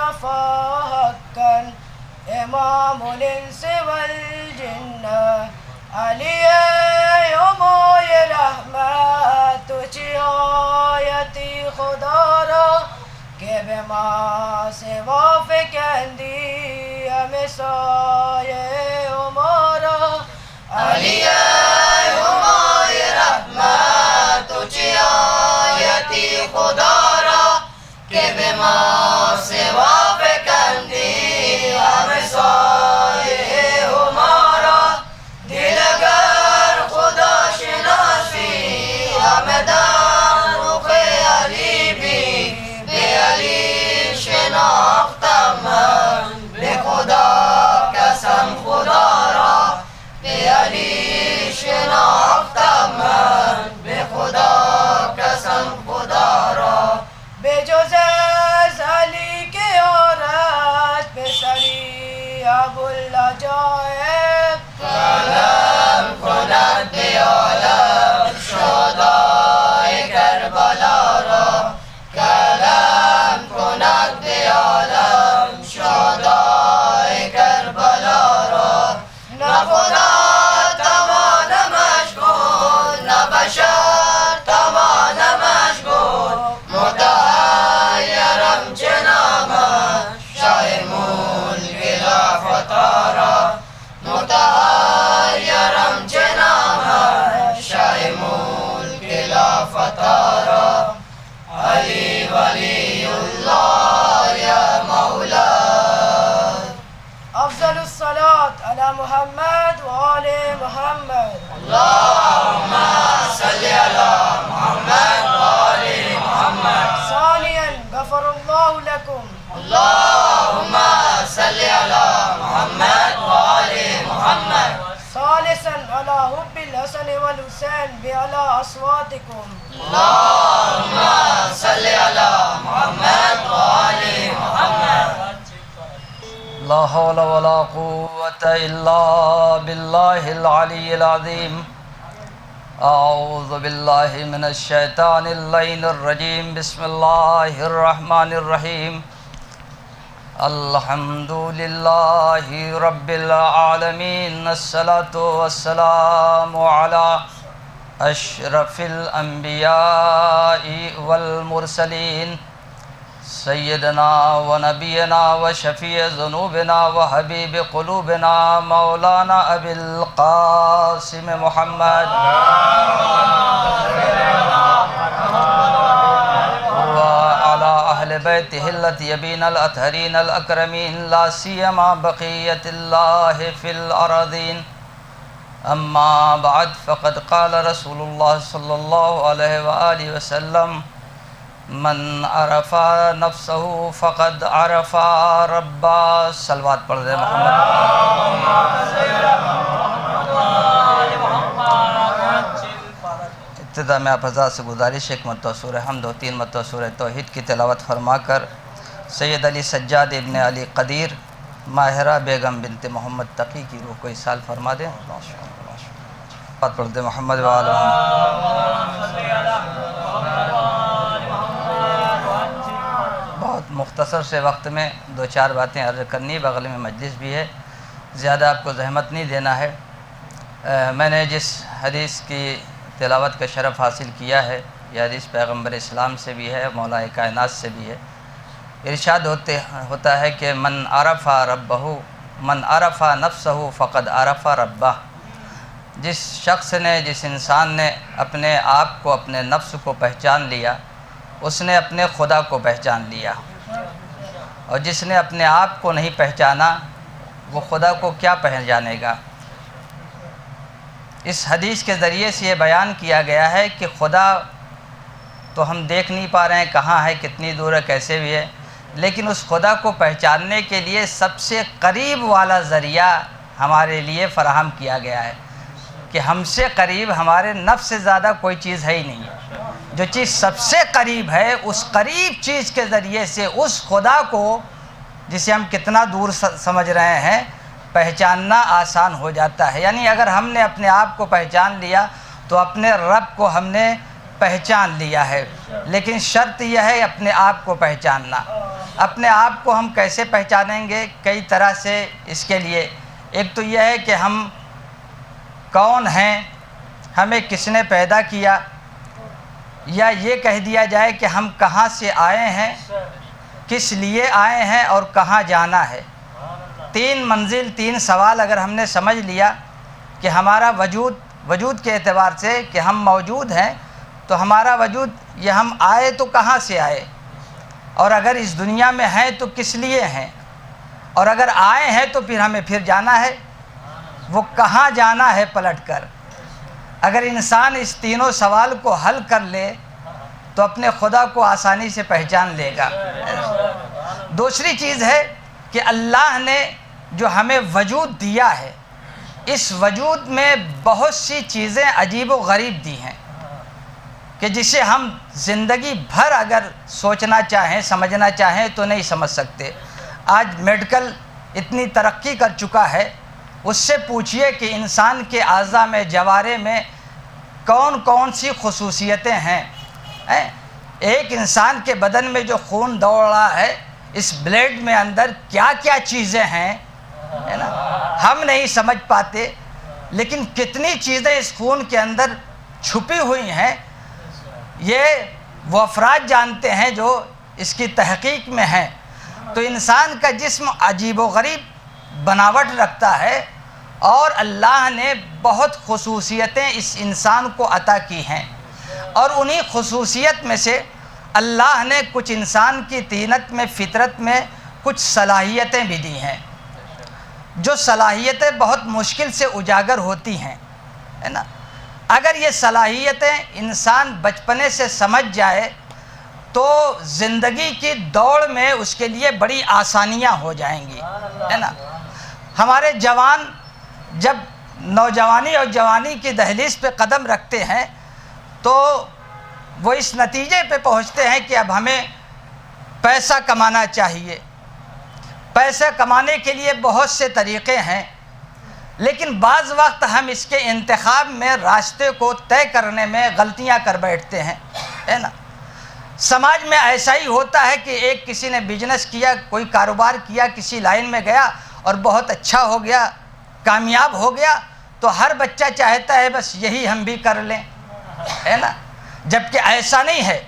المصطفى حقا امام الانس والجن علی امای رحمت تو چی آیتی خدا را که به ما سوا فکندی همه سایه ما را علی امای رحمت تو چی آیتی خدا را که به ما سوا فکندی همه سایه ما را دل اگر خدا شناسی همه در رخ علی بی به علی شناختم من به خدا قسم خدا را به علی شناختم من به خدا قسم خدا را به جز از علی که آرد به سری ابوالعجایب قلم کند به عالم شهدای کربلا را قلم کند به عالم شهدای کربلا را نه خدا توانمش کن نه بشر توانمش کن متحیرم چه نامش شاه ملک لافتا را متحیرم چه نامش شاه ملک لافتا را علی ولی الله یا مولا افضل الصلاة على محمد و آل محمد اللهم صل على محمد و آل محمد ثانيا غفر الله لكم اللهم صل على محمد و آل محمد ثالثا على حب الحسن والحسين بأعلى أصواتكم اللهم صل على محمد و آل محمد لا حول ولا قوة إلا بالله العلي العظيم أعوذ بالله من الشيطان اللعين الرجيم بسم الله الرحمن الرحيم الحمد لله رب العالمين الصلاة والسلام على أشرف الأنبياء والمرسلين سیدنا و نبینا و شفیع ذنوبنا و حبیب قلوبنا مولانا ابی القاسم محمد و علی اہل بیتہ الطیبین الاطہرین الاکرمین لا سیما بقیت اللہ فی الارضین اما بعد فقد قال رسول اللہ صلی اللہ علیہ وآلہ وسلم من عرف نفسه فقد عرف ربا صلوات پڑھ دے محمد ابتدا میں آپ حضرات سے گزارش ایک مرتبہ سورہ حمد و 3 مرتبہ سورہ توحید کی تلاوت فرما کر سید علی سجاد ابن علی قدیر ماہرہ بیگم بنت محمد تقی کی روح کو اصال فرما دیں بات پڑھ دے محمد و آل مختصر سے وقت میں 2-4 باتیں عرض کرنی، بغل میں مجلس بھی ہے، زیادہ آپ کو زحمت نہیں دینا ہے۔ میں نے جس حدیث کی تلاوت کا شرف حاصل کیا ہے یہ حدیث پیغمبر اسلام سے بھی ہے، مولا کائنات سے بھی ہے۔ ارشاد ہوتا ہے کہ من عرف ربہ من عرف نفسہ فقد عرف ربہ، جس شخص نے جس انسان نے اپنے آپ کو اپنے نفس کو پہچان لیا اس نے اپنے خدا کو پہچان لیا، اور جس نے اپنے آپ کو نہیں پہچانا وہ خدا کو کیا پہچانے گا۔ اس حدیث کے ذریعے سے یہ بیان کیا گیا ہے کہ خدا تو ہم دیکھ نہیں پا رہے ہیں کہاں ہے، کتنی دور ہے، کیسے بھی ہے، لیکن اس خدا کو پہچاننے کے لیے سب سے قریب والا ذریعہ ہمارے لیے فراہم کیا گیا ہے کہ ہم سے قریب ہمارے نفس سے زیادہ کوئی چیز ہے ہی نہیں ہے۔ جو چیز سب سے قریب ہے اس قریب چیز کے ذریعے سے اس خدا کو جسے ہم کتنا دور سمجھ رہے ہیں پہچاننا آسان ہو جاتا ہے۔ یعنی اگر ہم نے اپنے آپ کو پہچان لیا تو اپنے رب کو ہم نے پہچان لیا ہے، لیکن شرط یہ ہے اپنے آپ کو پہچاننا۔ اپنے آپ کو ہم کیسے پہچانیں گے؟ کئی طرح سے اس کے لیے، ایک تو یہ ہے کہ ہم کون ہیں، ہمیں کس نے پیدا کیا، یا یہ کہہ دیا جائے کہ ہم کہاں سے آئے ہیں، کس لیے آئے ہیں اور کہاں جانا ہے۔ 3 منزل 3 سوال اگر ہم نے سمجھ لیا کہ ہمارا وجود کے اعتبار سے کہ ہم موجود ہیں، تو ہمارا وجود یہ ہم آئے تو کہاں سے آئے، اور اگر اس دنیا میں ہیں تو کس لیے ہیں، اور اگر آئے ہیں تو پھر ہمیں پھر جانا ہے، وہ کہاں جانا ہے پلٹ کر۔ اگر انسان اس تینوں سوال کو حل کر لے تو اپنے خدا کو آسانی سے پہچان لے گا۔ دوسری چیز ہے کہ اللہ نے جو ہمیں وجود دیا ہے، اس وجود میں بہت سی چیزیں عجیب و غریب دی ہیں کہ جسے ہم زندگی بھر اگر سوچنا چاہیں، سمجھنا چاہیں تو نہیں سمجھ سکتے۔ آج میڈیکل اتنی ترقی کر چکا ہے، اس سے پوچھئے کہ انسان کے اعضاء میں، جوارے میں کون کون سی خصوصیتیں ہیں۔ ایک انسان کے بدن میں جو خون دوڑ رہا ہے، اس بلیڈ میں اندر کیا کیا چیزیں ہیں، ہے نا، ہم نہیں سمجھ پاتے، لیکن کتنی چیزیں اس خون کے اندر چھپی ہوئی ہیں، یہ وہ افراد جانتے ہیں جو اس کی تحقیق میں ہیں۔ تو انسان کا جسم عجیب و غریب بناوٹ رکھتا ہے، اور اللہ نے بہت خصوصیتیں اس انسان کو عطا کی ہیں، اور انہی خصوصیت میں سے اللہ نے کچھ انسان کی طینت میں، فطرت میں کچھ صلاحیتیں بھی دی ہیں، جو صلاحیتیں بہت مشکل سے اجاگر ہوتی ہیں، ہے نا۔ اگر یہ صلاحیتیں انسان بچپنے سے سمجھ جائے تو زندگی کی دوڑ میں اس کے لیے بڑی آسانیاں ہو جائیں گی، ہے نا۔ ہمارے جوان جب نوجوانی اور جوانی کی دہلیز پہ قدم رکھتے ہیں تو وہ اس نتیجے پہ پہنچتے ہیں کہ اب ہمیں پیسہ کمانا چاہیے۔ پیسہ کمانے کے لیے بہت سے طریقے ہیں، لیکن بعض وقت ہم اس کے انتخاب میں، راستے کو طے کرنے میں غلطیاں کر بیٹھتے ہیں، ہے نا۔ سماج میں ایسا ہی ہوتا ہے کہ ایک کسی نے بزنس کیا، کوئی کاروبار کیا، کسی لائن میں گیا اور بہت اچھا ہو گیا، کامیاب ہو گیا، تو ہر بچہ چاہتا ہے بس یہی ہم بھی کر لیں، ہے نا۔ جبکہ ایسا نہیں ہے۔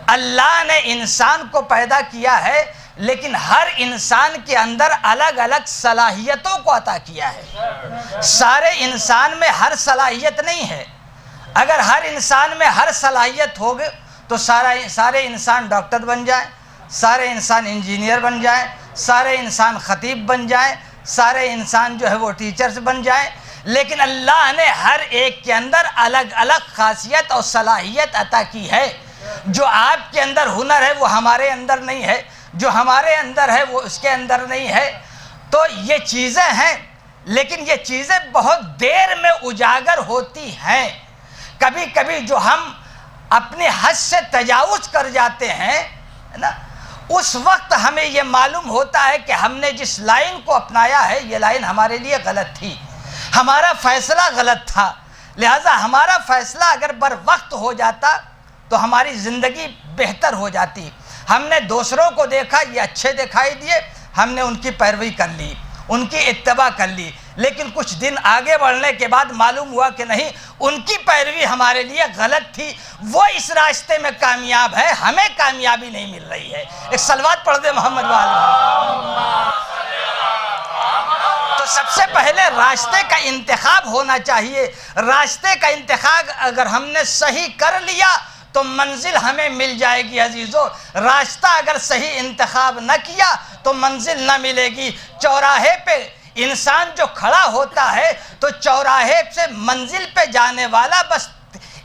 اللہ نے انسان کو پیدا کیا ہے، لیکن ہر انسان کے اندر الگ الگ صلاحیتوں کو عطا کیا ہے۔ سارے انسان میں ہر صلاحیت نہیں ہے۔ اگر ہر انسان میں ہر صلاحیت ہوگی تو سارے انسان ڈاکٹر بن جائیں، سارے انسان انجینئر بن جائیں، سارے انسان خطیب بن جائیں، سارے انسان جو ہے وہ ٹیچرز بن جائیں، لیکن اللہ نے ہر ایک کے اندر الگ الگ خاصیت اور صلاحیت عطا کی ہے۔ جو آپ کے اندر ہنر ہے وہ ہمارے اندر نہیں ہے، جو ہمارے اندر ہے وہ اس کے اندر نہیں ہے۔ تو یہ چیزیں ہیں، لیکن یہ چیزیں بہت دیر میں اجاگر ہوتی ہیں۔ کبھی کبھی جو ہم اپنے حد سے تجاوز کر جاتے ہیں نا، اس وقت ہمیں یہ معلوم ہوتا ہے کہ ہم نے جس لائن کو اپنایا ہے یہ لائن ہمارے لیے غلط تھی، ہمارا فیصلہ غلط تھا۔ لہٰذا ہمارا فیصلہ اگر بر وقت ہو جاتا تو ہماری زندگی بہتر ہو جاتی۔ ہم نے دوسروں کو دیکھا، یہ اچھے دکھائی دیے، ہم نے ان کی پیروی کر لی، ان کی اتباع کر لی، لیکن کچھ دن آگے بڑھنے کے بعد معلوم ہوا کہ نہیں، ان کی پیروی ہمارے لیے غلط تھی، وہ اس راستے میں کامیاب ہے، ہمیں کامیابی نہیں مل رہی ہے۔ ایک صلوات پڑھ دے محمد والے۔ تو سب سے پہلے راستے کا انتخاب ہونا چاہیے۔ راستے کا انتخاب اگر ہم نے صحیح کر لیا تو منزل ہمیں مل جائے گی عزیزو۔ راستہ اگر صحیح انتخاب نہ کیا تو منزل نہ ملے گی۔ چوراہے پہ انسان جو کھڑا ہوتا ہے تو چوراہے سے منزل پہ جانے والا بس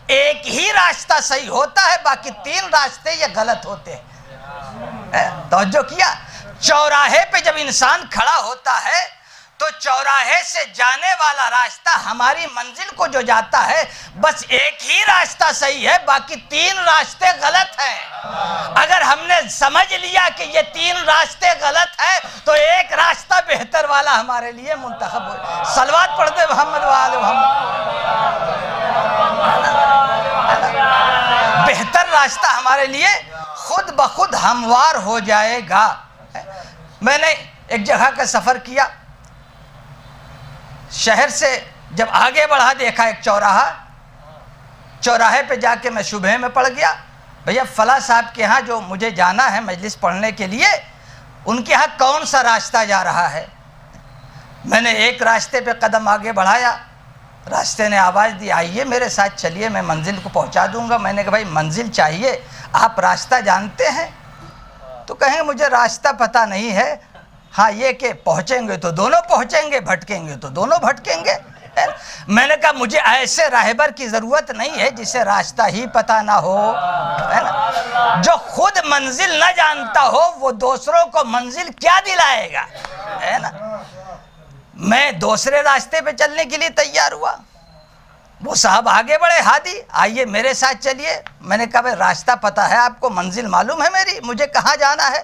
ایک ہی راستہ صحیح ہوتا ہے، باقی 3 راستے یہ غلط ہوتے ہیں۔ توجہ کیا؟ چوراہے پہ جب انسان کھڑا ہوتا ہے تو چوراہے سے جانے والا راستہ ہماری منزل کو جو جاتا ہے بس ایک ہی راستہ صحیح ہے، باقی 3 راستے غلط ہیں۔ اگر ہم نے سمجھ لیا کہ یہ 3 راستے غلط ہیں تو ایک راستہ بہتر والا ہمارے لیے منتخب ہو۔ صلوات پڑھ دے محمد وآل محمد۔ بہتر راستہ ہمارے لیے خود بخود ہموار ہو جائے گا۔ میں نے ایک جگہ کا سفر کیا، شہر سے جب آگے بڑھا دیکھا ایک چوراہے پہ جا کے میں شبہے میں پڑ گیا، بھیا فلاں صاحب کے ہاں جو مجھے جانا ہے مجلس پڑھنے کے لیے، ان کے ہاں کون سا راستہ جا رہا ہے؟ میں نے ایک راستے پہ قدم آگے بڑھایا، راستے نے آواز دی آئیے میرے ساتھ چلیے میں منزل کو پہنچا دوں گا۔ میں نے کہا بھائی منزل چاہیے، آپ راستہ جانتے ہیں؟ تو کہیں مجھے راستہ پتہ نہیں ہے، ہاں یہ کہ پہنچیں گے تو دونوں پہنچیں گے، بھٹکیں گے تو دونوں بھٹکیں گے۔ میں نے کہا مجھے ایسے راہبر کی ضرورت نہیں ہے جسے راستہ ہی پتہ نہ ہو، ہے نا؟ جو خود منزل نہ جانتا ہو وہ دوسروں کو منزل کیا دلائے گا، ہے نا؟ میں دوسرے راستے پہ چلنے کے لیے تیار ہوا، وہ صاحب آگے بڑھے، ہادی آئیے میرے ساتھ چلیے۔ میں نے کہا بھائی راستہ پتہ ہے آپ کو، منزل معلوم ہے میری، مجھے کہاں جانا ہے؟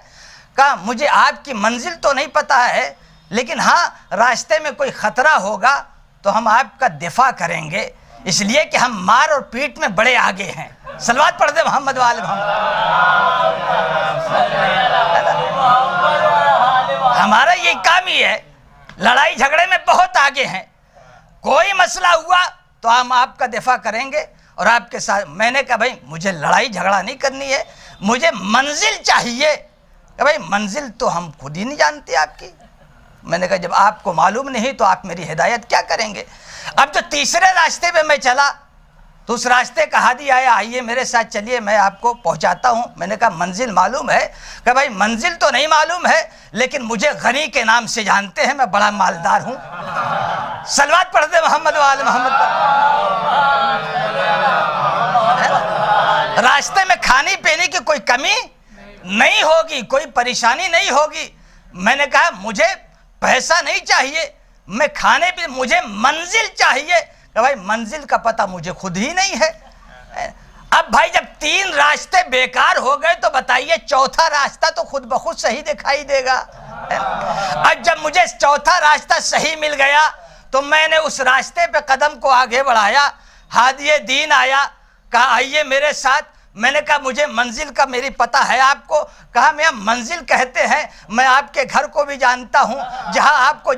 کہا مجھے آپ کی منزل تو نہیں پتہ ہے، لیکن ہاں راستے میں کوئی خطرہ ہوگا تو ہم آپ کا دفاع کریں گے، اس لیے کہ ہم مار اور پیٹ میں بڑے آگے ہیں۔ صلوات پڑھ دے محمد وآل محمد۔ ہمارا یہ کام ہی ہے، لڑائی جھگڑے میں بہت آگے ہیں، کوئی مسئلہ ہوا تو ہم آپ کا دفاع کریں گے اور آپ کے ساتھ۔ میں نے کہا بھائی مجھے لڑائی جھگڑا نہیں کرنی ہے، مجھے منزل چاہیے۔ کہ بھائی منزل تو ہم خود ہی نہیں جانتے آپ کی۔ میں نے کہا جب آپ کو معلوم نہیں تو آپ میری ہدایت کیا کریں گے؟ اب جو تیسرے راستے پہ میں چلا تو اس راستے کا ہادی آیا، آئیے میرے ساتھ چلیے میں آپ کو پہنچاتا ہوں۔ میں نے کہا منزل معلوم ہے؟ کہ بھائی منزل تو نہیں معلوم ہے، لیکن مجھے غنی کے نام سے جانتے ہیں، میں بڑا مالدار ہوں۔ صلوات پڑھ دے محمد وآل محمد پر۔ راستے میں کھانے پینے کی کوئی کمی نہیں ہوگی، کوئی پریشانی نہیں ہوگی۔ میں نے کہا مجھے پیسہ نہیں چاہیے، میں کھانے پہ، مجھے منزل چاہیے۔ کہ بھائی منزل کا پتہ مجھے خود ہی نہیں ہے۔ اب بھائی جب 3 راستے بیکار ہو گئے تو بتائیے چوتھا راستہ تو خود بخود صحیح دکھائی دے گا۔ اب جب مجھے چوتھا راستہ صحیح مل گیا تو میں نے اس راستے پہ قدم کو آگے بڑھایا، ہادی دین آیا، کہا آئیے میرے ساتھ۔ میں نے کہا مجھے منزل کا میری پتہ ہے آپ کو؟ کہا میں منزل کہتے ہیں، میں آپ کے گھر کو بھی جانتا ہوں، جہاں آپ کو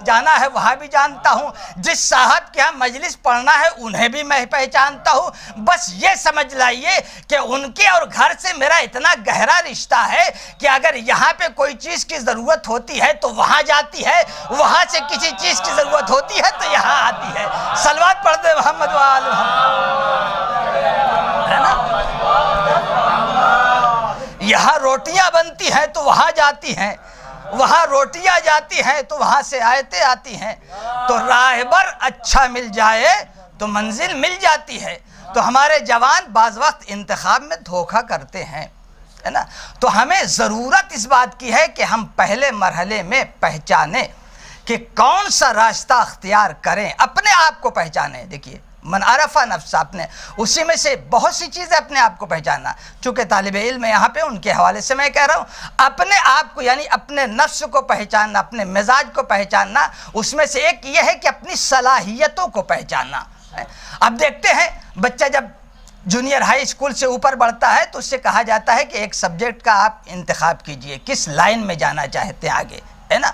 جانا ہے وہاں بھی جانتا ہوں، جس صاحب کے ہاں مجلس پڑھنا ہے انہیں بھی میں پہچانتا ہوں۔ بس یہ سمجھ لائیے کہ ان کے اور گھر سے میرا اتنا گہرا رشتہ ہے کہ اگر یہاں پہ کوئی چیز کی ضرورت ہوتی ہے تو وہاں جاتی ہے، وہاں سے کسی چیز کی ضرورت ہوتی ہے تو یہاں آتی ہے۔ صلوات پڑھ دے محمد وآل محمد، ہے نا؟ یہاں روٹیاں بنتی ہیں تو وہاں جاتی ہیں، وہاں روٹیاں جاتی ہیں تو وہاں سے آیتیں آتی ہیں۔ تو راہبر اچھا مل جائے تو منزل مل جاتی ہے۔ تو ہمارے جوان بعض وقت انتخاب میں دھوکہ کرتے ہیں، ہے نا؟ تو ہمیں ضرورت اس بات کی ہے کہ ہم پہلے مرحلے میں پہچانیں کہ کون سا راستہ اختیار کریں، اپنے آپ کو پہچانیں۔ دیکھیے من عرف نفسہ، اپنے اسی میں سے بہت سی چیزیں اپنے آپ کو پہچاننا۔ چونکہ طالب علم یہاں پہ ان کے حوالے سے میں کہہ رہا ہوں اپنے آپ کو، یعنی اپنے نفس کو پہچاننا، اپنے مزاج کو پہچاننا۔ اس میں سے ایک یہ ہے کہ اپنی صلاحیتوں کو پہچاننا۔ اب دیکھتے ہیں بچہ جب جونیئر ہائی اسکول سے اوپر بڑھتا ہے تو اس سے کہا جاتا ہے کہ ایک سبجیکٹ کا آپ انتخاب کیجئے، کس لائن میں جانا چاہتے ہیں آگے، ہے نا؟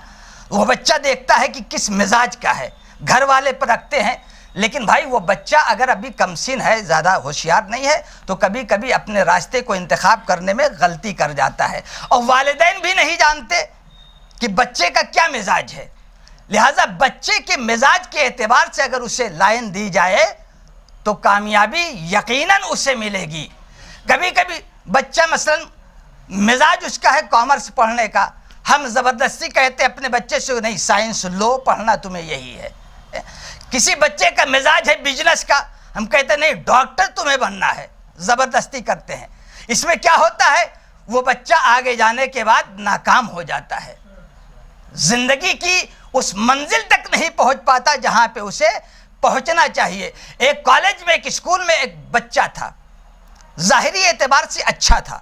وہ بچہ دیکھتا ہے کہ کس مزاج کا ہے، گھر والے پر رکھتے ہیں۔ لیکن بھائی وہ بچہ اگر ابھی کم سن ہے، زیادہ ہوشیار نہیں ہے، تو کبھی کبھی اپنے راستے کو انتخاب کرنے میں غلطی کر جاتا ہے، اور والدین بھی نہیں جانتے کہ بچے کا کیا مزاج ہے۔ لہٰذا بچے کے مزاج کے اعتبار سے اگر اسے لائن دی جائے تو کامیابی یقیناً اسے ملے گی۔ کبھی کبھی بچہ مثلا مزاج اس کا ہے کامرس پڑھنے کا، ہم زبردستی کہتے اپنے بچے سے نہیں سائنس لو، پڑھنا تمہیں یہی ہے۔ کسی بچے کا مزاج ہے بزنس کا، ہم کہتے نہیں ڈاکٹر تمہیں بننا ہے، زبردستی کرتے ہیں۔ اس میں کیا ہوتا ہے، وہ بچہ آگے جانے کے بعد ناکام ہو جاتا ہے، زندگی کی اس منزل تک نہیں پہنچ پاتا جہاں پہ اسے پہنچنا چاہیے۔ ایک کالج میں، ایک اسکول میں ایک بچہ تھا، ظاہری اعتبار سے اچھا تھا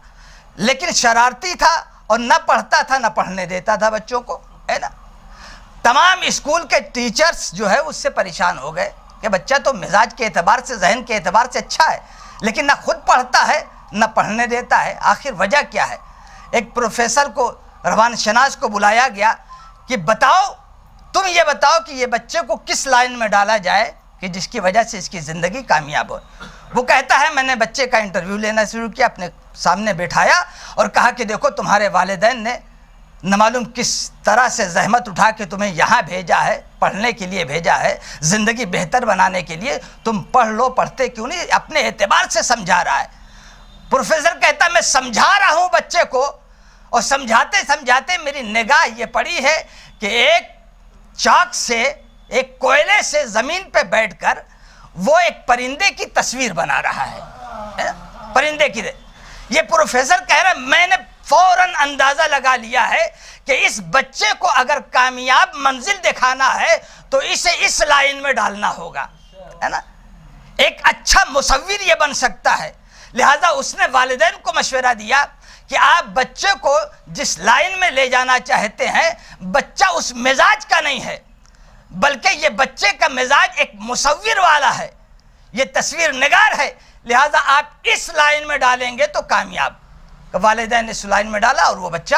لیکن شرارتی تھا اور نہ پڑھتا تھا نہ پڑھنے دیتا تھا بچوں کو، ہے نا؟ تمام اسکول کے ٹیچرز جو ہے اس سے پریشان ہو گئے کہ بچہ تو مزاج کے اعتبار سے، ذہن کے اعتبار سے اچھا ہے لیکن نہ خود پڑھتا ہے نہ پڑھنے دیتا ہے، آخر وجہ کیا ہے؟ ایک پروفیسر کو روان شناس کو بلایا گیا کہ بتاؤ، تم یہ بتاؤ کہ یہ بچے کو کس لائن میں ڈالا جائے کہ جس کی وجہ سے اس کی زندگی کامیاب ہو۔ وہ کہتا ہے میں نے بچے کا انٹرویو لینا شروع کیا، اپنے سامنے بٹھایا اور کہا کہ دیکھو تمہارے والدین نے نہ معلوم کس طرح سے زحمت اٹھا کے تمہیں یہاں بھیجا ہے، پڑھنے کے لیے بھیجا ہے، زندگی بہتر بنانے کے لیے، تم پڑھ لو، پڑھتے کیوں نہیں؟ اپنے اعتبار سے سمجھا رہا ہے۔ پروفیسر کہتا میں سمجھا رہا ہوں بچے کو، اور سمجھاتے سمجھاتے میری نگاہ یہ پڑی ہے کہ ایک چاک سے، ایک کوئلے سے زمین پہ بیٹھ کر وہ ایک پرندے کی تصویر بنا رہا ہے، پرندے کی۔ یہ پروفیسر کہہ رہا ہے میں نے فوراً اندازہ لگا لیا ہے کہ اس بچے کو اگر کامیاب منزل دکھانا ہے تو اسے اس لائن میں ڈالنا ہوگا، ہے نا؟ ایک اچھا مصور یہ بن سکتا ہے۔ لہذا اس نے والدین کو مشورہ دیا کہ آپ بچے کو جس لائن میں لے جانا چاہتے ہیں، بچہ اس مزاج کا نہیں ہے، بلکہ یہ بچے کا مزاج ایک مصور والا ہے، یہ تصویر نگار ہے، لہذا آپ اس لائن میں ڈالیں گے تو کامیاب۔ والدین نے اس لائن میں ڈالا اور وہ بچہ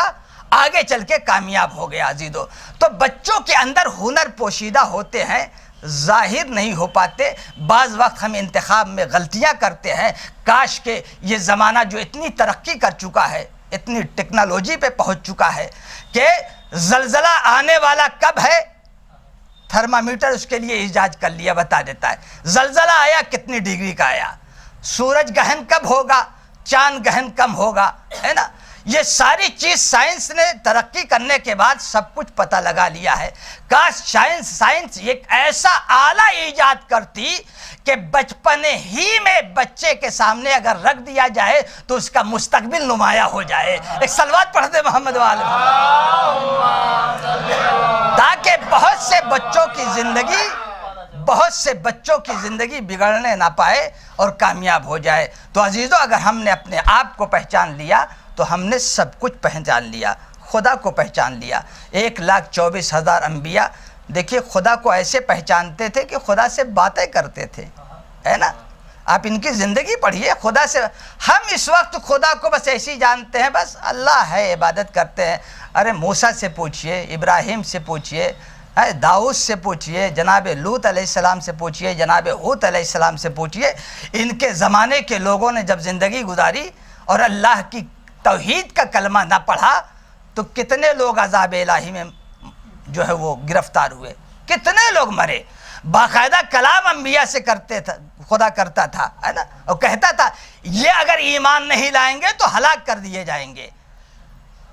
آگے چل کے کامیاب ہو گیا۔ عزیزو، تو بچوں کے اندر ہنر پوشیدہ ہوتے ہیں، ظاہر نہیں ہو پاتے۔ بعض وقت ہم انتخاب میں غلطیاں کرتے ہیں۔ کاش کہ یہ زمانہ جو اتنی ترقی کر چکا ہے، اتنی ٹیکنالوجی پہ پہنچ چکا ہے کہ زلزلہ آنے والا کب ہے تھرمامیٹر اس کے لیے ایجاد کر لیا، بتا دیتا ہے زلزلہ آیا کتنی ڈگری کا آیا، سورج گہن کب ہوگا، چاند گہن کم ہوگا، ہے نا؟ یہ ساری چیز سائنس نے ترقی کرنے کے بعد سب کچھ پتہ لگا لیا ہے۔ کاش سائنس ایک ایسا آلہ ایجاد کرتی کہ بچپنے ہی میں بچے کے سامنے اگر رکھ دیا جائے تو اس کا مستقبل نمایاں ہو جائے۔ ایک صلوات پڑھ دے محمد والے، تاکہ بہت سے بچوں کی زندگی بگڑنے نہ پائے اور کامیاب ہو جائے۔ تو عزیزو، اگر ہم نے اپنے آپ کو پہچان لیا تو ہم نے سب کچھ پہچان لیا، خدا کو پہچان لیا۔ 1,24,000 انبیاء دیکھیے خدا کو ایسے پہچانتے تھے کہ خدا سے باتیں کرتے تھے، ہے نا؟ آپ ان کی زندگی پڑھیے، خدا سے ہم اس وقت خدا کو بس ایسی جانتے ہیں، بس اللہ ہے، عبادت کرتے ہیں۔ ارے موسیٰ سے پوچھئے، ابراہیم سے پوچھئے، داؤد سے پوچھئے، جناب لوط علیہ السلام سے پوچھئے، جناب ہود علیہ السلام سے پوچھئے۔ ان کے زمانے کے لوگوں نے جب زندگی گزاری اور اللہ کی توحید کا کلمہ نہ پڑھا تو کتنے لوگ عذاب الہی میں جو ہے وہ گرفتار ہوئے، کتنے لوگ مرے۔ باقاعدہ کلام انبیاء سے کرتے تھا، خدا کرتا تھا، ہے نا؟ اور کہتا تھا یہ اگر ایمان نہیں لائیں گے تو ہلاک کر دیے جائیں گے۔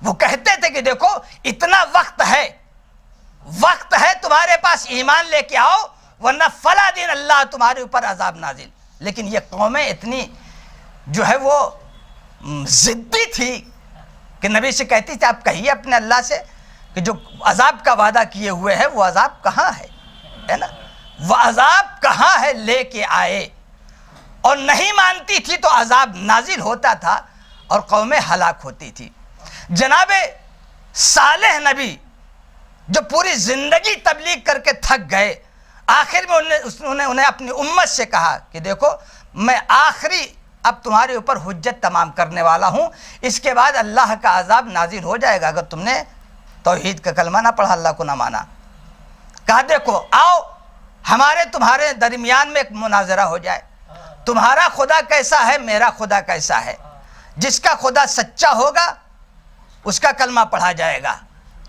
وہ کہتے تھے کہ دیکھو اتنا وقت ہے تمہارے پاس، ایمان لے کے آؤ ورنہ فلا دن اللہ تمہارے اوپر عذاب نازل۔ لیکن یہ قومیں اتنی جو ہے وہ ضدی تھی کہ نبی سے کہتی تھی آپ کہیے اپنے اللہ سے کہ جو عذاب کا وعدہ کیے ہوئے ہے وہ عذاب کہاں ہے نا؟ وہ عذاب کہاں ہے لے کے آئے، اور نہیں مانتی تھی تو عذاب نازل ہوتا تھا اور قومیں ہلاک ہوتی تھی۔ جناب صالح نبی جو پوری زندگی تبلیغ کر کے تھک گئے، آخر میں انہیں اپنی امت سے کہا کہ دیکھو میں آخری اب تمہارے اوپر حجت تمام کرنے والا ہوں، اس کے بعد اللہ کا عذاب نازل ہو جائے گا اگر تم نے توحید کا کلمہ نہ پڑھا، اللہ کو نہ مانا۔ کہا دیکھو آؤ ہمارے تمہارے درمیان میں ایک مناظرہ ہو جائے، تمہارا خدا کیسا ہے، میرا خدا کیسا ہے، جس کا خدا سچا ہوگا اس کا کلمہ پڑھا جائے گا۔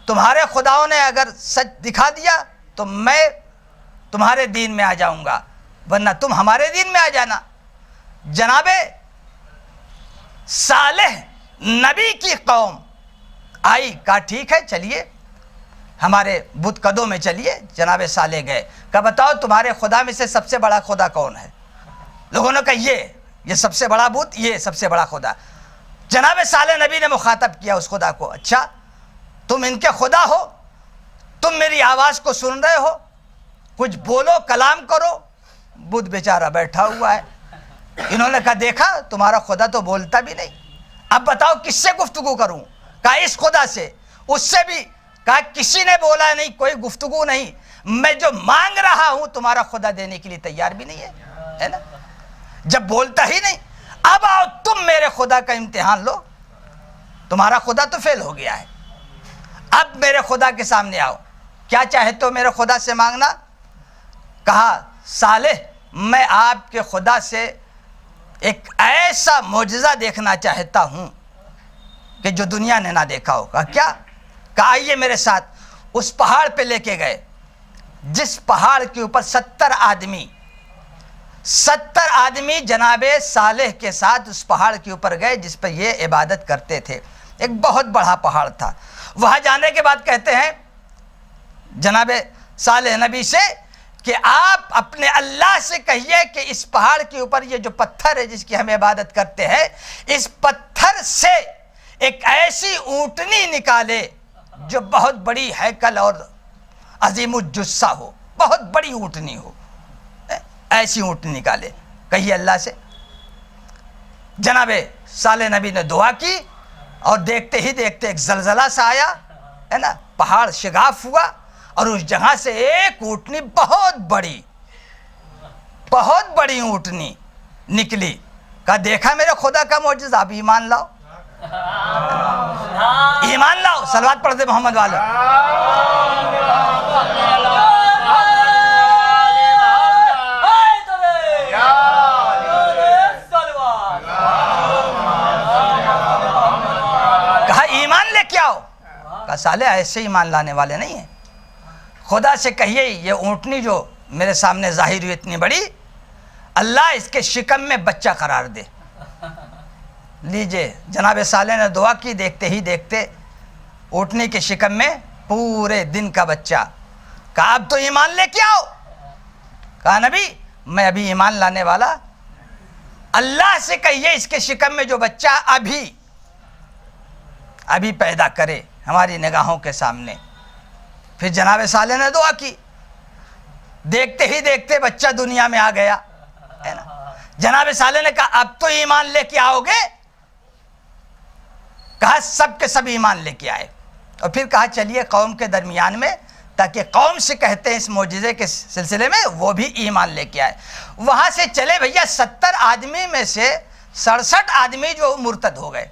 تمہارے خداؤں نے اگر سچ دکھا دیا تو میں تمہارے دین میں آ جاؤں گا، ورنہ تم ہمارے دین میں آ جانا۔ جناب صالح نبی کی قوم آئی، کہا ٹھیک ہے چلیے ہمارے بت قدوں میں چلیے۔ جناب صالح گئے، کہا بتاؤ تمہارے خدا میں سے سب سے بڑا خدا کون ہے؟ لوگوں نے کہا یہ سب سے بڑا بت، یہ سب سے بڑا خدا۔ جناب صالح نبی نے مخاطب کیا اس خدا کو، اچھا تم ان کے خدا ہو، تم میری آواز کو سن رہے ہو، کچھ بولو کلام کرو۔ بت بیچارہ بیٹھا ہوا ہے۔ انہوں نے کہا دیکھا تمہارا خدا تو بولتا بھی نہیں، اب بتاؤ کس سے گفتگو کروں؟ کہا اس خدا سے، اس سے بھی کہا کسی نے بولا نہیں، کوئی گفتگو نہیں، میں جو مانگ رہا ہوں تمہارا خدا دینے کے لیے تیار بھی نہیں ہے نا؟ جب بولتا ہی نہیں، اب آؤ تم میرے خدا کا امتحان لو، تمہارا خدا تو فیل ہو گیا ہے، اب میرے خدا کے سامنے آؤ، کیا چاہتے ہو میرے خدا سے مانگنا؟ کہا صالح میں آپ کے خدا سے ایک ایسا معجزہ دیکھنا چاہتا ہوں کہ جو دنیا نے نہ دیکھا ہو۔ کہا کیا؟ کہا آئیے میرے ساتھ۔ اس پہاڑ پہ لے کے گئے جس پہاڑ کے اوپر 70 آدمی جناب صالح کے ساتھ اس پہاڑ کے اوپر گئے جس پہ یہ عبادت کرتے تھے۔ ایک بہت بڑا پہاڑ تھا۔ وہاں جانے کے بعد کہتے ہیں جناب صالح نبی سے کہ آپ اپنے اللہ سے کہیے کہ اس پہاڑ کے اوپر یہ جو پتھر ہے جس کی ہم عبادت کرتے ہیں، اس پتھر سے ایک ایسی اونٹنی نکالے جو بہت بڑی ہیکل اور عظیم الجثہ ہو، بہت بڑی اونٹنی ہو، ایسی اونٹنی نکالے، کہیے اللہ سے۔ جناب صالح نبی نے دعا کی اور دیکھتے ہی دیکھتے ایک زلزلہ سا آیا ہے نا، پہاڑ شگاف ہوا اور اس جگہ سے ایک اونٹنی بہت بڑی اونٹنی نکلی۔ کہا دیکھا میرے خدا کا معجزہ، اب ایمان لاؤ، ایمان لاؤ، صلوات پڑھ دے محمد والا۔ کہا ایمان لے کے آؤ۔ کہا صالح ایسے ایمان لانے والے نہیں ہیں، خدا سے کہیے یہ اونٹنی جو میرے سامنے ظاہر ہوئی اتنی بڑی، اللہ اس کے شکم میں بچہ قرار دے۔ لیجئے جناب صالح نے دعا کی، دیکھتے ہی دیکھتے اونٹنی کے شکم میں پورے دن کا بچہ۔ کہا اب تو ایمان لے کے آؤ۔ کہا نبی میں ابھی ایمان لانے والا، اللہ سے کہیے اس کے شکم میں جو بچہ ابھی پیدا کرے ہماری نگاہوں کے سامنے۔ پھر جناب صالح نے دعا کی، دیکھتے ہی دیکھتے بچہ دنیا میں آ گیا ہے نا۔ جناب صالح نے کہا اب تو ایمان لے کے آؤ گے؟ کہا سب کے سب ایمان لے کے آئے، اور پھر کہا چلیے قوم کے درمیان میں، تاکہ قوم سے کہتے ہیں اس معجزے کے سلسلے میں وہ بھی ایمان لے کے آئے۔ وہاں سے چلے بھیا، 70 آدمی میں سے 67 آدمی جو مرتد ہو گئے،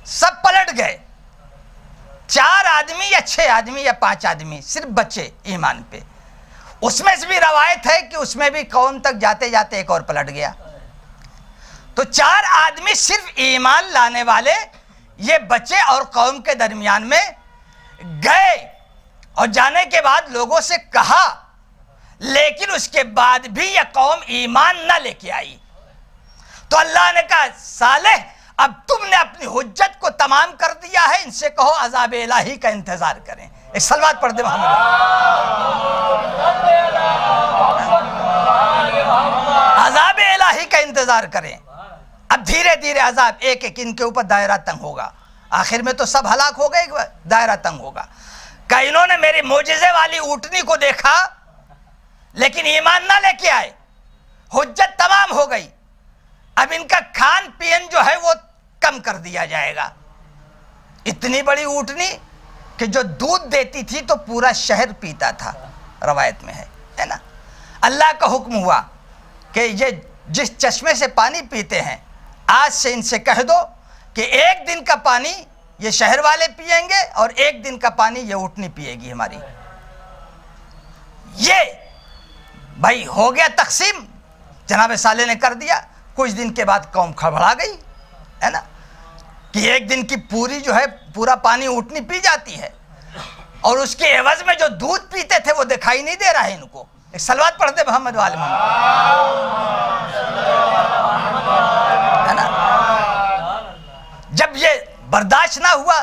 سب پلٹ گئے۔ 4 آدمی یا 6 آدمی یا 5 آدمی صرف بچے ایمان پہ۔ اس میں سے بھی روایت ہے کہ اس میں بھی قوم تک جاتے جاتے ایک اور پلٹ گیا۔ تو 4 آدمی صرف ایمان لانے والے یہ بچے اور قوم کے درمیان میں گئے، اور جانے کے بعد لوگوں سے کہا، لیکن اس کے بعد بھی یہ قوم ایمان نہ لے کے آئی۔ تو اللہ نے کہا صالح اب تم نے اپنی حجت کو تمام کر دیا ہے، ان سے کہو عذاب الہی کا انتظار کریں۔ ایک صلوات پڑھ دے محمد۔ عذاب الہی کا انتظار کریں۔ اب دھیرے دھیرے عذاب ایک ایک ان کے اوپر دائرہ تنگ ہوگا، آخر میں تو سب ہلاک ہو گئے، دائرہ تنگ ہوگا۔ کہ انہوں نے میری معجزے والی اونٹنی کو دیکھا لیکن ایمان نہ لے کے آئے، حجت تمام ہو گئی، اب ان کا کھان پین جو ہے وہ کم کر دیا جائے گا۔ اتنی بڑی اونٹنی کہ جو دودھ دیتی تھی تو پورا شہر پیتا تھا، روایت میں ہے نا۔ اللہ کا حکم ہوا کہ یہ جس چشمے سے پانی پیتے ہیں آج سے ان سے کہہ دو کہ ایک دن کا پانی یہ شہر والے پیئیں گے اور ایک دن کا پانی یہ اونٹنی پیے گی ہماری۔ یہ بھائی ہو گیا تقسیم، جناب صالح نے کر دیا۔ کچھ دن کے بعد قوم کھڑبڑا گئی ہے نا، کہ ایک دن کی پوری جو ہے پورا پانی اونٹنی پی جاتی ہے، اور اس کے عوض میں جو دودھ پیتے تھے وہ دکھائی نہیں دے رہا ہے ان کو۔ ایک صلوات پڑھتے محمد والے ہے نا۔ جب یہ برداشت نہ ہوا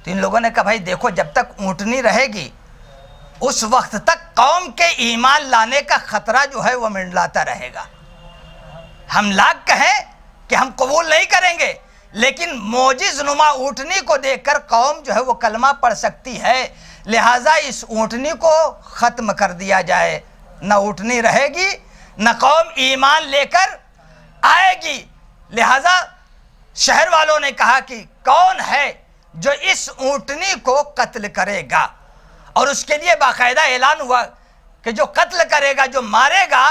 تو ان لوگوں نے کہا بھائی دیکھو جب تک اونٹنی رہے گی اس وقت تک قوم کے ایمان لانے کا خطرہ جو ہے وہ منڈلاتا رہے گا۔ ہم لاکھ کہیں کہ ہم قبول نہیں کریں گے، لیکن معجز نما اونٹنی کو دیکھ کر قوم جو ہے وہ کلمہ پڑھ سکتی ہے، لہٰذا اس اونٹنی کو ختم کر دیا جائے، نہ اونٹنی رہے گی نہ قوم ایمان لے کر آئے گی۔ لہٰذا شہر والوں نے کہا کہ کون ہے جو اس اونٹنی کو قتل کرے گا، اور اس کے لیے باقاعدہ اعلان ہوا کہ جو قتل کرے گا، جو مارے گا،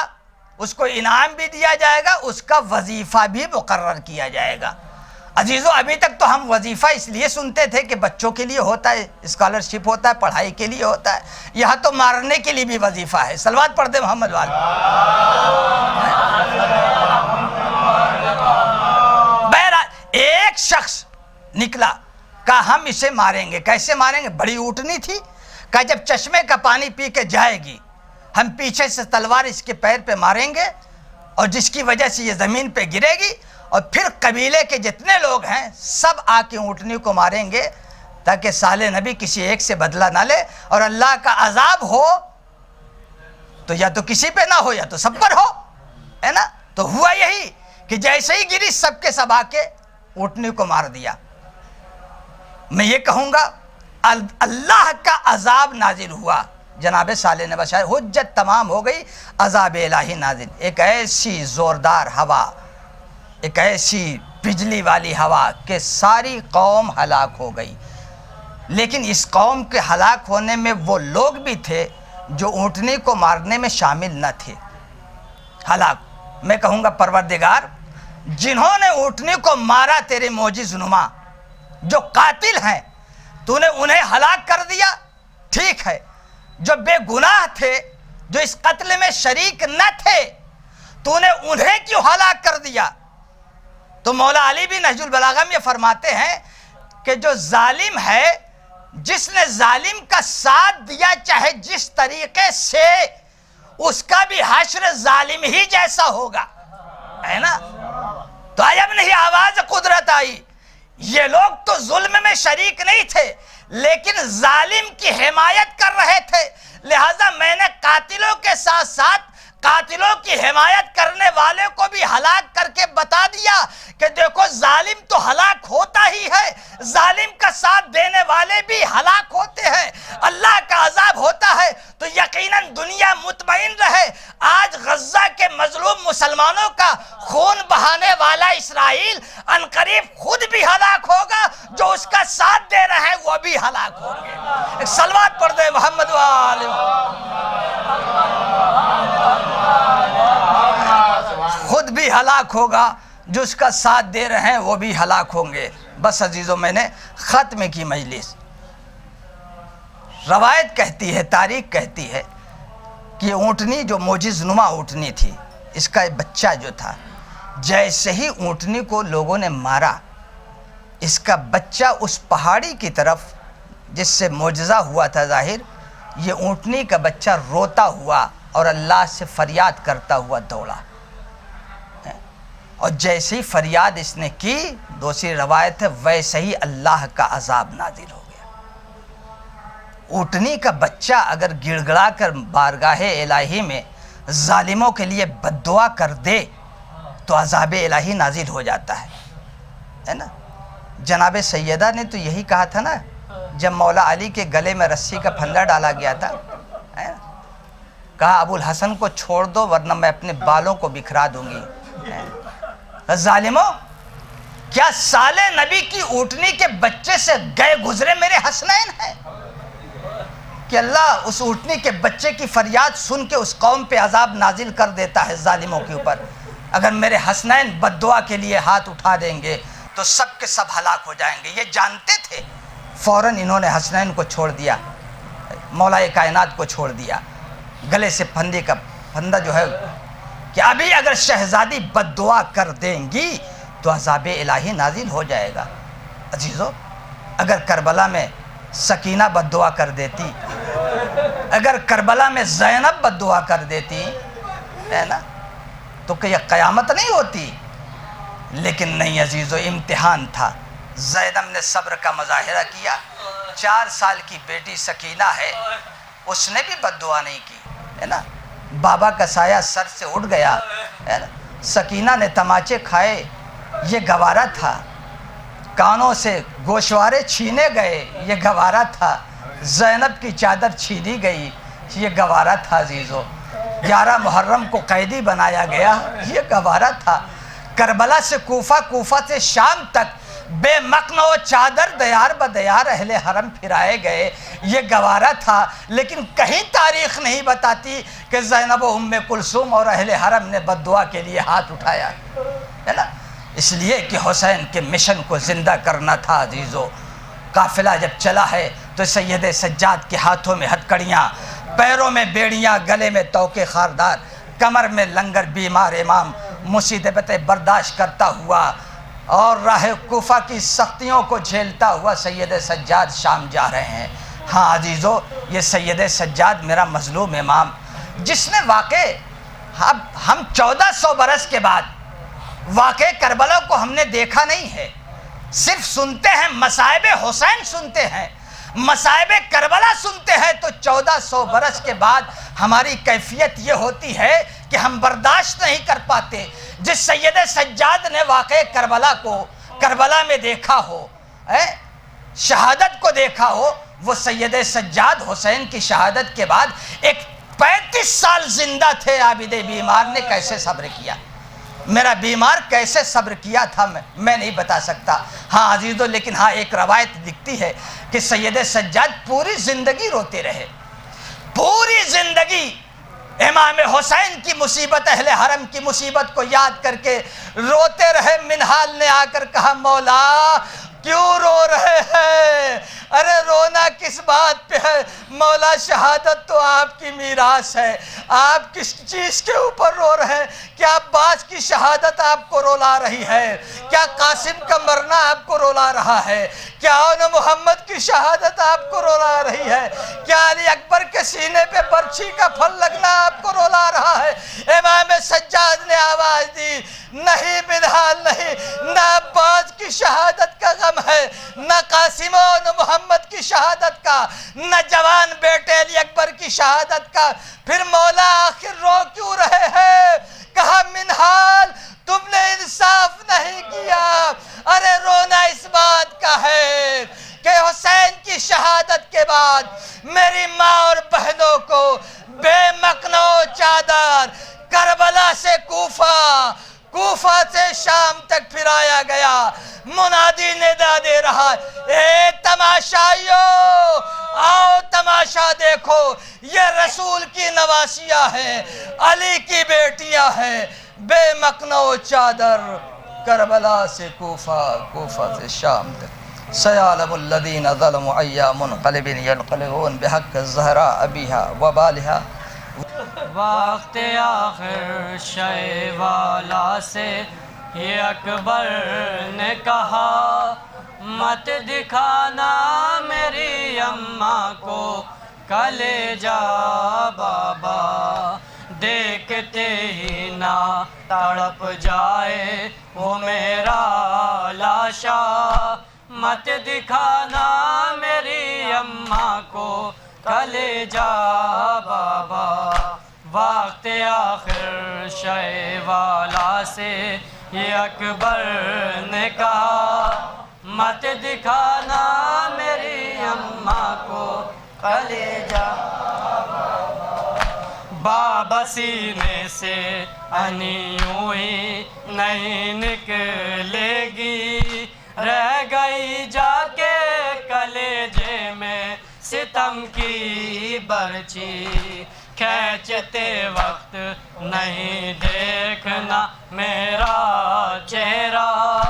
اس کو انعام بھی دیا جائے گا، اس کا وظیفہ بھی مقرر کیا جائے گا۔ عزیزو ابھی تک تو ہم وظیفہ اس لیے سنتے تھے کہ بچوں کے لیے ہوتا ہے، اسکالرشپ ہوتا ہے، پڑھائی کے لیے ہوتا ہے، یہاں تو مارنے کے لیے بھی وظیفہ ہے۔ صلوات پڑھ دے محمد والے۔ بہرحال ایک شخص نکلا، کہا ہم اسے ماریں گے۔ کیسے ماریں گے؟ بڑی اونٹنی تھی، کہا جب چشمے کا پانی پی کے جائے گی ہم پیچھے سے تلوار اس کے پیر پہ ماریں گے، اور جس کی وجہ سے یہ زمین پہ گرے گی، اور پھر قبیلے کے جتنے لوگ ہیں سب آ کے اونٹنی کو ماریں گے، تاکہ سالے نبی کسی ایک سے بدلہ نہ لے، اور اللہ کا عذاب ہو تو یا تو کسی پہ نہ ہو یا تو سب پر ہو، ہے نا؟ تو ہوا یہی کہ جیسے ہی گری سب کے سب آ کے اونٹنی کو مار دیا۔ میں یہ کہوں گا اللہ کا عذاب نازل ہوا، جناب صالح نے بشایا، حجت تمام ہو گئی، عذاب الہی نازل، ایک ایسی زوردار ہوا، ایک ایسی بجلی والی ہوا کہ ساری قوم ہلاک ہو گئی۔ لیکن اس قوم کے ہلاک ہونے میں وہ لوگ بھی تھے جو اونٹنی کو مارنے میں شامل نہ تھے۔ ہلاک، میں کہوں گا پروردگار جنہوں نے اونٹنی کو مارا تیرے معجز نما، جو قاتل ہیں تو نے انہیں ہلاک کر دیا، ٹھیک ہے، جو بے گناہ تھے، جو اس قتل میں شریک نہ تھے، تو نے انہیں کیوں ہلاک کر دیا؟ تو مولا علی بھی نہج البلاغہ میں فرماتے ہیں کہ جو ظالم ہے، جس نے ظالم کا ساتھ دیا چاہے جس طریقے سے، اس کا بھی حشر ظالم ہی جیسا ہوگا، ہے نا؟ تو اب نہیں آواز قدرت آئی، یہ لوگ تو ظلم میں شریک نہیں تھے لیکن ظالم کی حمایت کر رہے تھے، لہذا میں نے قاتلوں کے ساتھ ساتھ قاتلوں کی حمایت کرنے والے کو بھی ہلاک کر کے بتا دیا کہ دیکھو ظالم تو ہلاک ہوتا ہی ہے، ظالم کا ساتھ دینے والے بھی ہلاک ہوتے ہیں، اللہ کا عذاب ہوتا ہے۔ تو یقیناً دنیا مطمئن رہے، آج غزہ کے مظلوم مسلمانوں کا خون بہانے والا اسرائیل عنقریب خود بھی ہلاک ہوگا، جو اس کا ساتھ دے رہے ہیں وہ بھی ہلاک ہوں گے۔ ایک صلوات پڑھ دے محمد والے۔ خود بھی ہلاک ہوگا، جو اس کا ساتھ دے رہے ہیں وہ بھی ہلاک ہوں گے۔ بس عزیزوں، میں نے ختم کی مجلس۔ روایت کہتی ہے، تاریخ کہتی ہے کہ اونٹنی جو معجز نما اونٹنی تھی، اس کا بچہ جو تھا، جیسے ہی اونٹنی کو لوگوں نے مارا، اس کا بچہ اس پہاڑی کی طرف جس سے معجزہ ہوا تھا ظاہر، یہ اونٹنی کا بچہ روتا ہوا اور اللہ سے فریاد کرتا ہوا دوڑا، اور جیسی فریاد اس نے کی، دوسری روایت ہے ویسے ہی اللہ کا عذاب نازل ہو گیا۔ اونٹنی کا بچہ اگر گڑ گڑا کر بارگاہ الہی میں ظالموں کے لیے بد دعا کر دے تو عذاب الہی نازل ہو جاتا ہے نا؟ جناب سیدہ نے تو یہی کہا تھا نا، جب مولا علی کے گلے میں رسی کا پھندا ڈالا گیا تھا، کہا ابو الحسن کو چھوڑ دو ورنہ میں اپنے بالوں کو بکھرا دوں گی۔ ظالموں، کیا سالے نبی کی اونٹنی کے بچے سے گئے گزرے میرے حسنین ہیں کہ اللہ اس اونٹنی کے بچے کی فریاد سن کے اس قوم پہ عذاب نازل کر دیتا ہے ظالموں کے اوپر۔ اگر میرے حسنین بد دعا کے لیے ہاتھ اٹھا دیں گے تو سب کے سب ہلاک ہو جائیں گے۔ یہ جانتے تھے، فوراً انہوں نے حسنین کو چھوڑ دیا، مولا کائنات کو چھوڑ دیا۔ گلے سے پھندے کا پھندا جو ہے کہ ابھی اگر شہزادی بد دعا کر دیں گی تو عذاب الہی نازل ہو جائے گا۔ عزیزو، اگر کربلا میں سکینہ بد دعا کر دیتی، اگر کربلا میں زینب بد دعا کر دیتی، ہے نا، تو کہ یہ قیامت نہیں ہوتی۔ لیکن نہیں عزیزو، امتحان تھا۔ زینب نے صبر کا مظاہرہ کیا، 4 سال کی بیٹی سکینہ ہے، اس نے بھی بد دعا نہیں کی، ہے نا۔ بابا کا سایہ سر سے اٹھ گیا، ہے نا۔ سکینہ نے تماچے کھائے، یہ گوارا تھا۔ کانوں سے گوشوارے چھینے گئے، یہ گوارا تھا۔ زینب کی چادر چھینی گئی، یہ گوارا تھا عزیزو۔ 11 محرم کو قیدی بنایا گیا، یہ گوارا تھا۔ کربلا سے کوفہ، کوفہ سے شام تک بے مقن و چادر دیار بدیار اہل حرم پھرائے گئے، یہ گوارا تھا۔ لیکن کہیں تاریخ نہیں بتاتی کہ زینب و ام کلثوم اور اہل حرم نے بد دعا کے لیے ہاتھ اٹھایا، ہے نا۔ اس لیے کہ حسین کے مشن کو زندہ کرنا تھا عزیزو۔ قافلہ جب چلا ہے تو سید سجاد کے ہاتھوں میں ہتھکڑیاں، پیروں میں بیڑیاں، گلے میں توقے خاردار، کمر میں لنگر، بیمار امام مصیبتیں برداشت کرتا ہوا اور راہ کوفہ کی سختیوں کو جھیلتا ہوا سید سجاد شام جا رہے ہیں۔ ہاں عزیزو، یہ سید سجاد میرا مظلوم امام، جس نے واقع ہم 1400 برس کے بعد واقع کربلا کو ہم نے دیکھا نہیں ہے، صرف سنتے ہیں، مصائب حسین سنتے ہیں، مصائب کربلا سنتے ہیں، تو 1400 برس کے بعد ہماری کیفیت یہ ہوتی ہے کہ ہم برداشت نہیں کر پاتے۔ جس سید سجاد نے واقع کربلا میں دیکھا ہو، شہادت کو دیکھا ہو، وہ سید سجاد حسین کی شہادت کے بعد ایک 35 سال زندہ تھے عابد بیمار نے کیسے صبر کیا؟ میرا بیمار کیسے صبر کیا تھا میں نہیں بتا سکتا۔ ہاں عزیزو، لیکن ہاں ایک روایت دکھتی ہے کہ سید سجاد پوری زندگی روتے رہے، پوری زندگی امام حسین کی مصیبت، اہل حرم کی مصیبت کو یاد کر کے روتے رہے۔ منہال نے آ کر کہا مولا کیوں رو رہے ہیں؟ ارے رونا کس بات پہ ہے؟ مولا شہادت تو آپ کی میراث ہے، آپ کس چیز کے اوپر رو رہے ہیں؟ کیا عباس کی شہادت آپ کو رولا رہی ہے؟ کیا قاسم کا مرنا آپ کو رولا رہا ہے؟ کیا محمد کی شہادت آپ کو رولا رہی ہے؟ کیا علی اکبر کے سینے پہ برچھی کا پھل لگنا آپ کو رولا رہا ہے؟ امام سجاد نے آواز دی، نہیں منہال نہیں، نہ عباس کی شہادت کا غم ہے، نہ قاسم و نہ محمد کی شہادت کا، نہ جوان بیٹے علی اکبر کی شہادت کا، پھر مولا آخر رو کیوں رہے ہیں؟ کہا منہال تم نے انصاف نہیں کیا، ارے رونا اس بات کا ہے کہ حسین کی شہادت کے بعد میری ماں اور بہنوں کو بے مکنو چادر کربلا سے کوفہ سے شام تک پھرایا گیا، منادی ندا دے رہا، اے تماشائیو آؤ تماشا دیکھو، یہ رسول کی نواسیاں ہیں، علی کی بیٹیاں ہیں، بے مکنو چادر کربلا سے کوفہ سے شام تک، سیعلم الذین ظلموا ای منقلب ینقلبون بحق الزہراء ابیہا وبالہا۔ وقت آخر شے والا سے یہ اکبر نے کہا، مت دکھانا میری اماں کو کلیجہ بابا، دیکھتے ہی نہ تڑپ جائے وہ میرا لاشا، مت دکھانا میری اماں کو کلیجہ بابا۔ وقت آخر شے والا سے یہ اکبر نے کہا، مت دکھانا میری اماں کو کلیجہ بابا، سینے سے انی یوں ہی نہیں نکلے گی، رہ گئی جا کے کلیجے میں ستم کی برچی، کھینچتے وقت نہیں دیکھنا میرا چہرہ،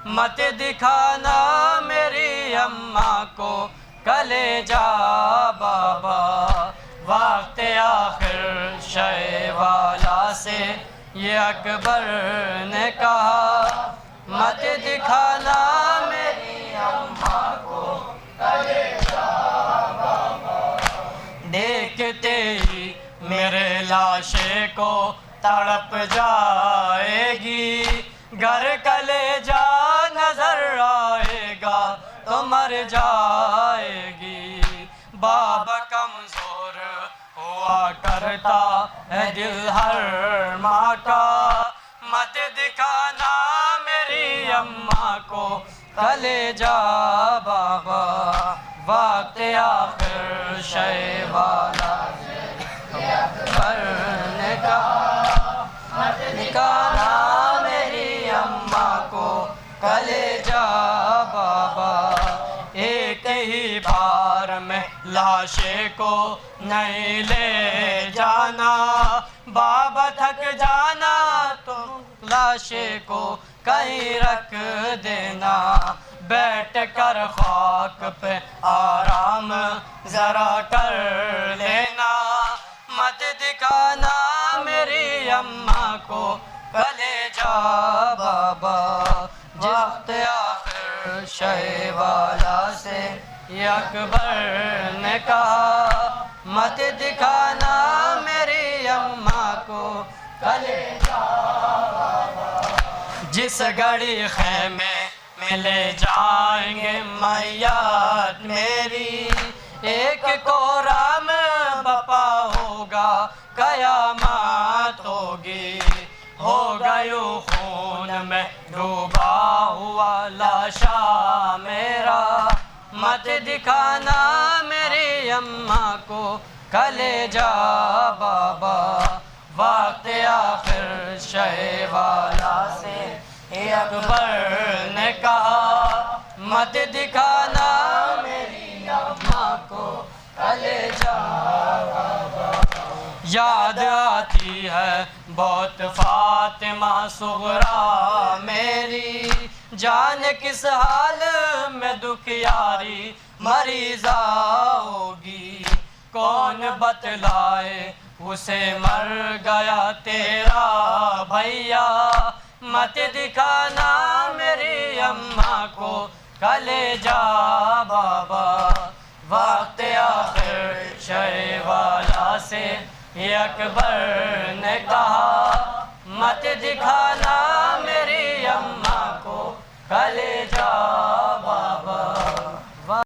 مت دکھانا میری اماں کو کلیجہ بابا۔ وقت آخر شے والا سے یہ اکبر نے کہا، مت دکھانا میری اماں کو کلیجہ بابا، دیکھتے ہی میرے لاشے کو تڑپ جائے گی، گر کلیجہ نظر آئے گا تو مر جائے گی، بابا کمزور ہوا کرتا ہے دل ہر ماں کا، مت دکھانا میری اماں کو کلیجہ بابا۔ وقت آخر شے والا اکبر نے کہا، مت دکھانا میری اماں کو کلیجہ بابا، ایک ہی بار میں لاشے کو نہیں لے جانا، بابا تھک جانا تو لاشے کو کہیں رکھ دینا، بیٹھ کر خاک پہ آرام ذرا کر لینا، مت دکھانا میری اماں کو کلیجہ بابا، جس آخر شہ والا سے یہ اکبر نے کہا، مت دکھانا میری اماں کو کلیجہ بابا، جس گھڑی خیمے میں لے جائیں گے میات میری، ایک کورام بپا ہوگا قیامت ہوگی، ہوگا یوں خون میں ڈوبا ہوا لاشا میرا، مت دکھانا میری اماں کو کلیجہ بابا، وقت آخر شہ والا سے یہ اکبر نے کہا، مت دکھانا میری اماں کو کلیجہ بابا، یاد آتی ہے بہت فاطمہ صغریٰ میری، جان کس حال میں دکھیاری مریضہ ہوگی، کون بتلائے اسے مر گیا تیرا بھیا، مت دکھانا میری اماں کو کلیجہ بابا، وقت آخر شہ والا سے یہ اکبر نے کہا، مت دکھانا میری اماں کو کلیجہ